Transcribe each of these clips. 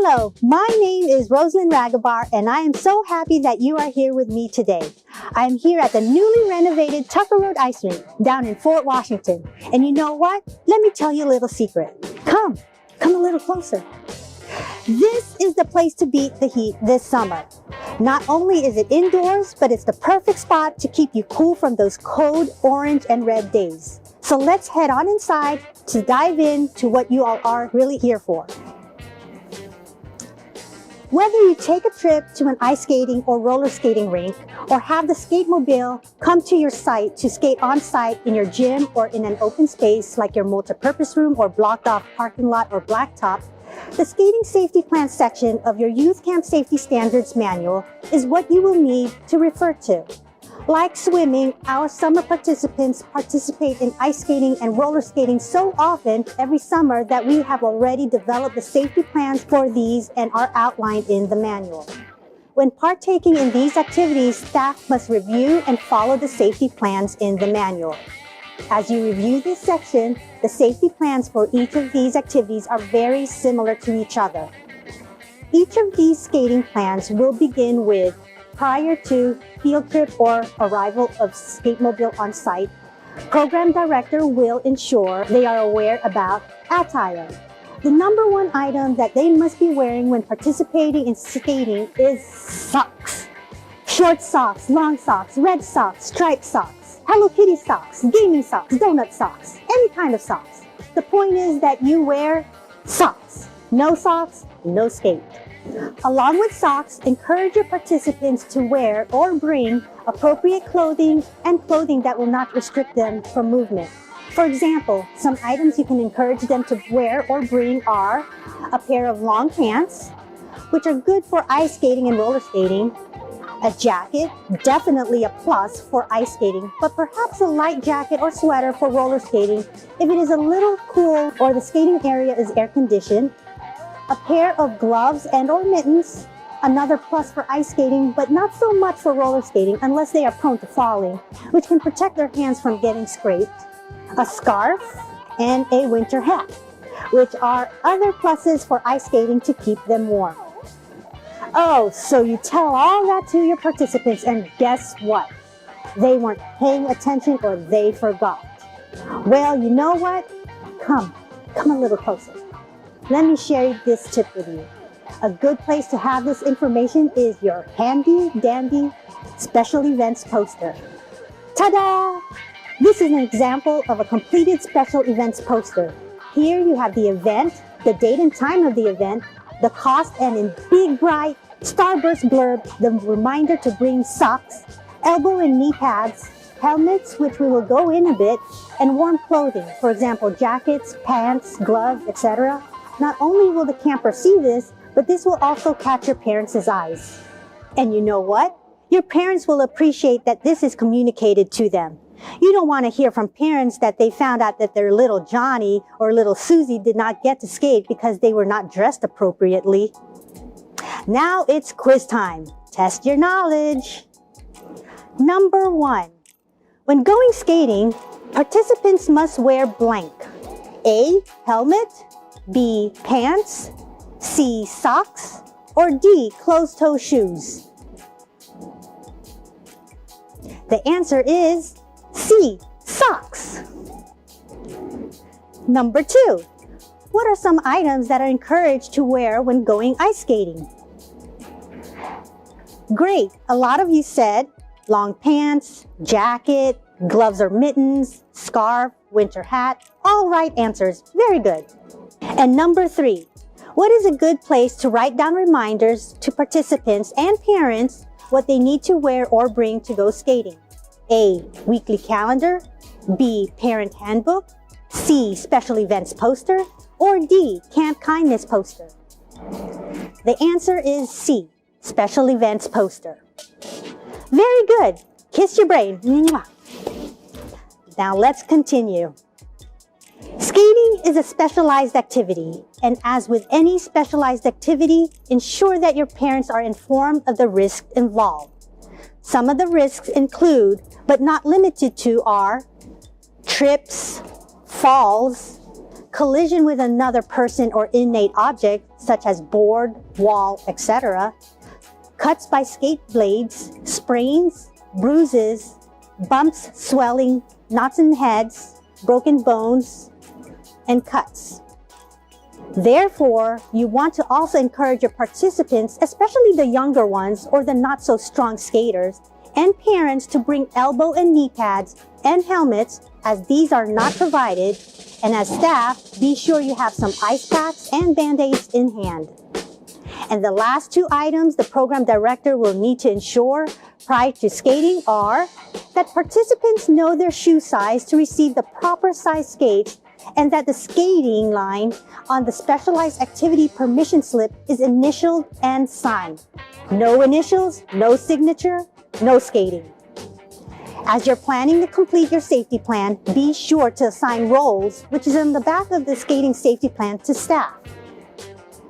Hello, my name is Rosalind Ragabar, and I am so happy that you are here with me today. I am here at the newly renovated Tucker Road Ice Rink down in Fort Washington. And you know what? Let me tell you a little secret. Come a little closer. This is the place to beat the heat this summer. Not only is it indoors, but it's the perfect spot to keep you cool from those cold orange and red days. So let's head on inside to dive into what you all are really here for. Whether you take a trip to an ice skating or roller skating rink, or have the Skate-Mobile come to your site to skate on site in your gym or in an open space like your multi-purpose room or blocked off parking lot or blacktop, the Skating Safety Plan section of your Youth Camp Safety Standards Manual is what you will need to refer to. Like swimming, our summer participants participate in ice skating and roller skating so often every summer that we have already developed the safety plans for these and are outlined in the manual. When partaking in these activities, staff must review and follow the safety plans in the manual. As you review this section, the safety plans for each of these activities are very similar to each other. Each of these skating plans will begin with prior to field trip or arrival of Skate-Mobile on site. Program director will ensure they are aware about attire. The number one item that they must be wearing when participating in skating is socks. Short socks, long socks, red socks, striped socks, Hello Kitty socks, gaming socks, donut socks, any kind of socks. The point is that you wear socks. No socks, no skate. Along with socks, encourage your participants to wear or bring appropriate clothing and clothing that will not restrict them from movement. For example, some items you can encourage them to wear or bring are a pair of long pants, which are good for ice skating and roller skating, a jacket, definitely a plus for ice skating, but perhaps a light jacket or sweater for roller skating if it is a little cool or the skating area is air conditioned, a pair of gloves and or mittens, another plus for ice skating, but not so much for roller skating unless they are prone to falling, which can protect their hands from getting scraped, a scarf, and a winter hat, which are other pluses for ice skating to keep them warm. Oh, so you tell all that to your participants and guess what? They weren't paying attention or they forgot. Well, you know what? Come a little closer. Let me share this tip with you. A good place to have this information is your handy dandy special events poster. Ta-da! This is an example of a completed special events poster. Here you have the event, the date and time of the event, the cost, and in big bright starburst blurb, the reminder to bring socks, elbow and knee pads, helmets, which we will go in a bit, and warm clothing, for example, jackets, pants, gloves, etc. Not only will the camper see this, but this will also catch your parents' eyes. And you know what? Your parents will appreciate that this is communicated to them. You don't want to hear from parents that they found out that their little Johnny or little Susie did not get to skate because they were not dressed appropriately. Now it's quiz time. Test your knowledge. Number 1. When going skating, participants must wear blank. A, helmet, B, pants, C, socks, or D, closed-toe shoes? The answer is C, socks. Number 2. What are some items that are encouraged to wear when going ice skating? Great, a lot of you said long pants, jacket, gloves or mittens, scarf, winter hat. All right answers, very good. And number 3, what is a good place to write down reminders to participants and parents what they need to wear or bring to go skating? A, weekly calendar, B, parent handbook, C, special events poster, or D, camp kindness poster? The answer is C, special events poster. Very good. Kiss your brain. Mwah. Now let's continue. Skating is a specialized activity, and as with any specialized activity, ensure that your parents are informed of the risks involved. Some of the risks include, but not limited to, are trips, falls, collision with another person or inanimate object, such as board, wall, etc., cuts by skate blades, sprains, bruises, bumps, swelling, knots in heads, broken bones, and cuts. Therefore, you want to also encourage your participants, especially the younger ones or the not so strong skaters, and parents to bring elbow and knee pads and helmets, as these are not provided. And as staff, be sure you have some ice packs and band-aids in hand. And the last two items the program director will need to ensure prior to skating are that participants know their shoe size to receive the proper size skates, and that the skating line on the specialized activity permission slip is initialed and signed. No initials, no signature, no skating. As you're planning to complete your safety plan, be sure to assign roles, which is in the back of the skating safety plan, to staff.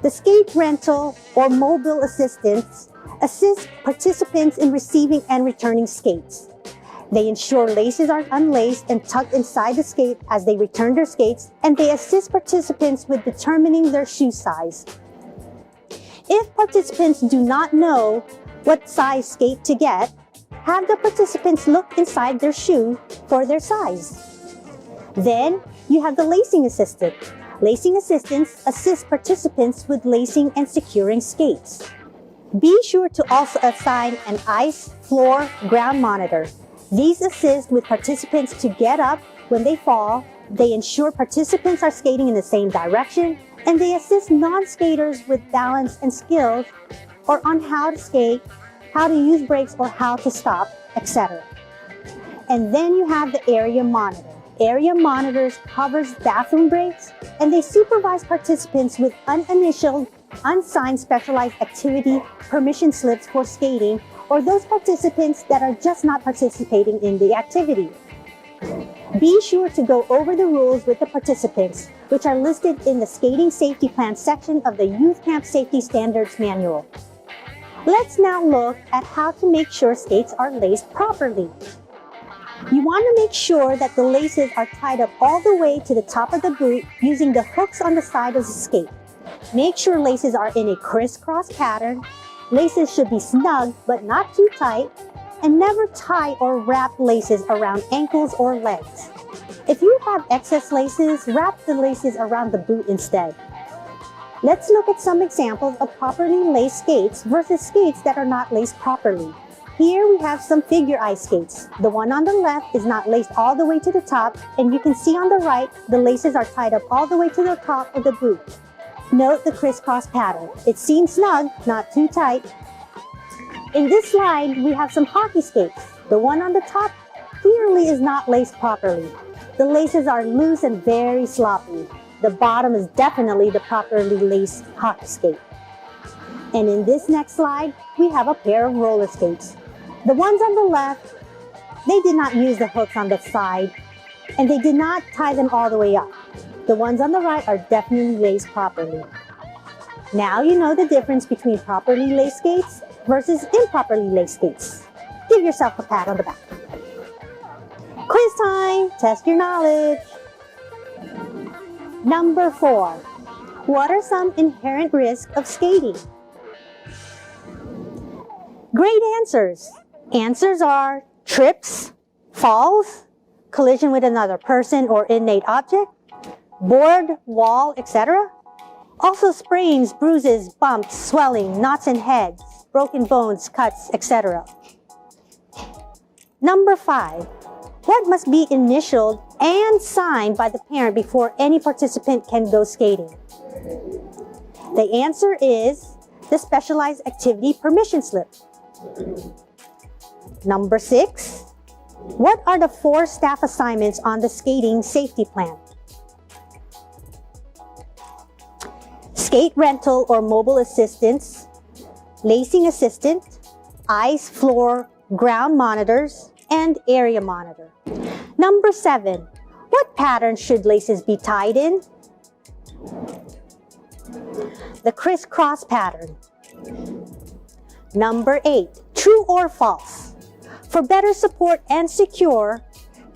The skate rental or mobile assistants assist participants in receiving and returning skates. They ensure laces are unlaced and tucked inside the skate as they return their skates, and they assist participants with determining their shoe size. If participants do not know what size skate to get, have the participants look inside their shoe for their size. Then you have the lacing assistant. Lacing assistants assist participants with lacing and securing skates. Be sure to also assign an ice, floor, ground monitor. These assist with participants to get up when they fall. They ensure participants are skating in the same direction, and they assist non-skaters with balance and skills, or on how to skate, how to use brakes, or how to stop, etc. And then you have the area monitor. Area monitors covers bathroom breaks, and they supervise participants with uninitialed, unsigned specialized activity permission slips for skating, or those participants that are just not participating in the activity. Be sure to go over the rules with the participants, which are listed in the Skating Safety Plan section of the Youth Camp Safety Standards Manual. Let's now look at how to make sure skates are laced properly. You want to make sure that the laces are tied up all the way to the top of the boot using the hooks on the side of the skate. Make sure laces are in a crisscross pattern. Laces should be snug but not too tight, and never tie or wrap laces around ankles or legs. If you have excess laces, wrap the laces around the boot instead. Let's look at some examples of properly laced skates versus skates that are not laced properly. Here we have some figure ice skates. The one on the left is not laced all the way to the top, and you can see on the right, the laces are tied up all the way to the top of the boot. Note the crisscross pattern. It seems snug, not too tight. In this slide, we have some hockey skates. The one on the top clearly is not laced properly. The laces are loose and very sloppy. The bottom is definitely the properly laced hockey skate. And in this next slide, we have a pair of roller skates. The ones on the left, they did not use the hooks on the side, and they did not tie them all the way up. The ones on the right are definitely laced properly. Now you know the difference between properly laced skates versus improperly laced skates. Give yourself a pat on the back. Quiz time! Test your knowledge. Number 4. What are some inherent risks of skating? Great answers. Answers are trips, falls, collision with another person or inanimate object, board, wall, etc. Also sprains, bruises, bumps, swelling, knots in heads, broken bones, cuts, etc. Number 5. What must be initialed and signed by the parent before any participant can go skating? The answer is the specialized activity permission slip. Number 6. What are the 4 staff assignments on the skating safety plan? Skate rental or mobile assistance, lacing assistant, ice, floor, ground monitors, and area monitor. Number 7. What pattern should laces be tied in? The crisscross pattern. Number 8. True or false? For better support and secure,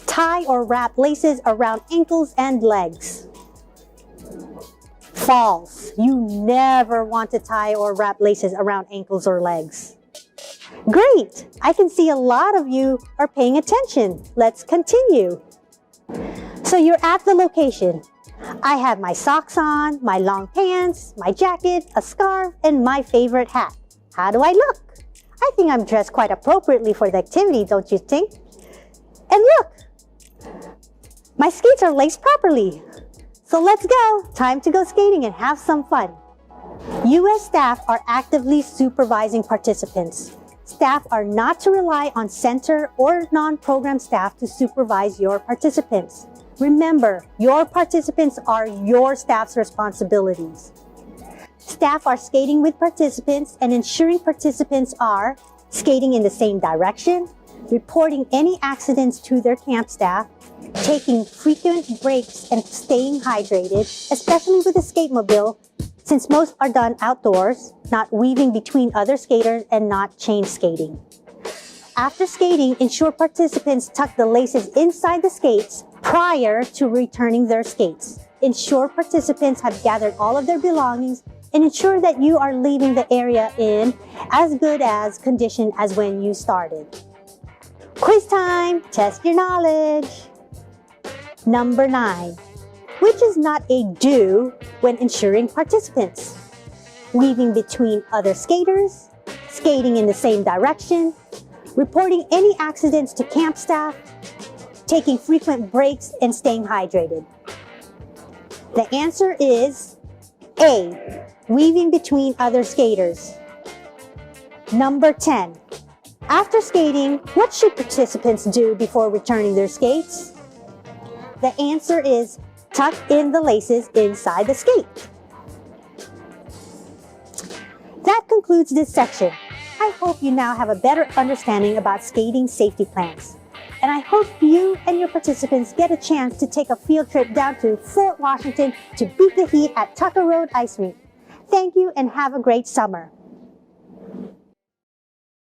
tie or wrap laces around ankles and legs. False. You never want to tie or wrap laces around ankles or legs. Great! I can see a lot of you are paying attention. Let's continue. So you're at the location. I have my socks on, my long pants, my jacket, a scarf, and my favorite hat. How do I look? I think I'm dressed quite appropriately for the activity, don't you think? And look! My skates are laced properly. So let's go! Time to go skating and have some fun. U.S. staff are actively supervising participants. Staff are not to rely on center or non-program staff to supervise your participants. Remember, your participants are your staff's responsibilities. Staff are skating with participants and ensuring participants are skating in the same direction, reporting any accidents to their camp staff, taking frequent breaks and staying hydrated, especially with the skate-mobile, since most are done outdoors, not weaving between other skaters and not chain skating. After skating, ensure participants tuck the laces inside the skates prior to returning their skates. Ensure participants have gathered all of their belongings and ensure that you are leaving the area in as good as condition as when you started. Quiz time! Test your knowledge! Number 9. Which is not a do when ensuring participants? Weaving between other skaters, skating in the same direction, reporting any accidents to camp staff, taking frequent breaks and staying hydrated. The answer is A, weaving between other skaters. Number 10. After skating, what should participants do before returning their skates? The answer is tuck in the laces inside the skate. That concludes this section. I hope you now have a better understanding about skating safety plans. And I hope you and your participants get a chance to take a field trip down to Fort Washington to beat the heat at Tucker Road Ice Rink. Thank you and have a great summer.